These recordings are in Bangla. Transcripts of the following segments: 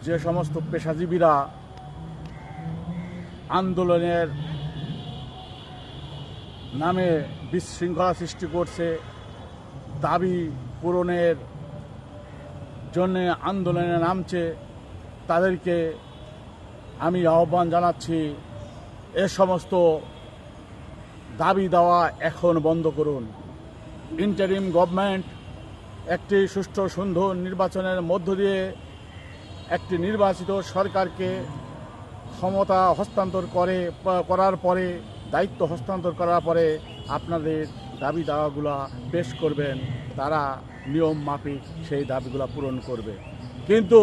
যে সমস্ত পেশাজীবীরা আন্দোলনের নামে বিশৃঙ্খলা সৃষ্টি করছে, দাবি পূরণের জন্যে আন্দোলনে নামছে, তাদেরকে আমি আহ্বান জানাচ্ছি, এ সমস্ত দাবি দেওয়া এখন বন্ধ করুন। ইন্টারিম গভর্নমেন্ট একটি সুষ্ঠু সুন্দর নির্বাচনের মধ্য দিয়ে একটি নির্বাচিত সরকারকে ক্ষমতা হস্তান্তর করার পরে, দায়িত্ব হস্তান্তর করার পরে আপনাদের দাবি দাওয়াগুলো পেশ করবেন, তারা নিয়ম মাফিক সেই দাবিগুলো পূরণ করবে। কিন্তু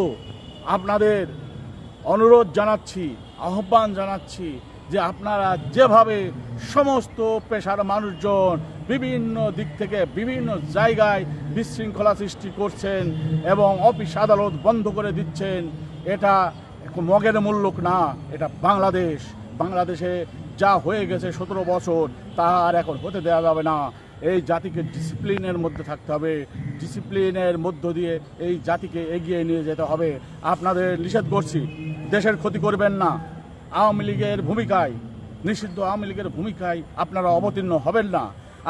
আপনাদের অনুরোধ জানাচ্ছি, আহ্বান জানাচ্ছি যে আপনারা যেভাবে সমস্ত পেশার মানুষজন বিভিন্ন দিক থেকে বিভিন্ন জায়গায় বিশৃঙ্খলা সৃষ্টি করছেন এবং অফিস আদালত বন্ধ করে দিচ্ছেন, এটা মগের মুল্লুক না, এটা বাংলাদেশ। বাংলাদেশে যা হয়ে গেছে 17 বছর তা আর এখন হতে দেওয়া যাবে না। এই জাতিকে ডিসিপ্লিনের মধ্যে থাকতে হবে, ডিসিপ্লিনের মধ্য দিয়ে এই জাতিকে এগিয়ে নিয়ে যেতে হবে। আপনাদের নিষেধ করছি, দেশের ক্ষতি করবেন না। আওয়ামী লীগের ভূমিকায়, নিষিদ্ধ আওয়ামী লীগের ভূমিকায় আপনারা অবতীর্ণ হবেন না।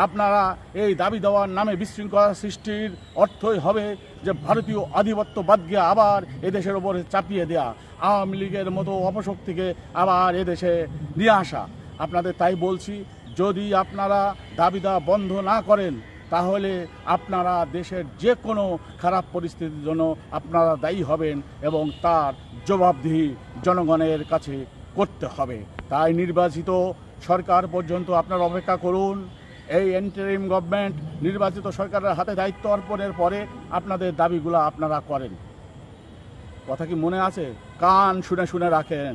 আপনারা এই দাবি দেওয়ার নামে বিশৃঙ্খলা সৃষ্টির অর্থই হবে যে ভারতীয় আধিপত্যবাদকে আবার এদেশের ওপরে চাপিয়ে দেয়া, আওয়ামী লীগের মতো অপশক্তিকে আবার এদেশে নিয়ে আসা। আপনাদের তাই বলছি, যদি আপনারা দাবি দেওয়া বন্ধ না করেন তাহলে আপনারা দেশের যে কোনো খারাপ পরিস্থিতির জন্য আপনারা দায়ী হবেন এবং তার জবাবদিহি জনগণের কাছে করতে হবে। তাই নির্বাচিত সরকার পর্যন্ত আপনারা অপেক্ষা করুন। এই ইন্টারিম গভর্নমেন্ট নির্বাচিত সরকারের হাতে দায়িত্ব অর্পণের পরে আপনাদের দাবিগুলো আপনারা করেন। কথা কি মনে আছে? কান শুনে শুনে রাখেন,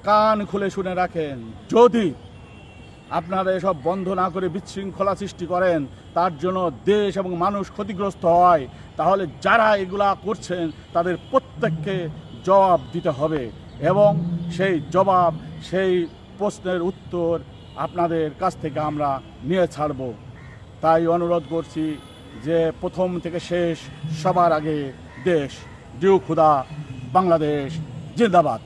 কান খুলে শুনে রাখেন। যদি আপনারা এসব বন্ধ না করে বিশৃঙ্খলা সৃষ্টি করেন, তার জন্য দেশ এবং মানুষ ক্ষতিগ্রস্ত হয়, তাহলে যারা এগুলা করছেন তাদের প্রত্যেককে জবাব দিতে হবে এবং সেই জবাব, সেই প্রশ্নের উত্তর আপনাদের কাছ থেকে আমরা নিয়ে ছাড়ব। তাই অনুরোধ করছি যে প্রথম থেকে শেষ সবার আগে দেশ। জিউ খুদা, বাংলাদেশ জিন্দাবাদ।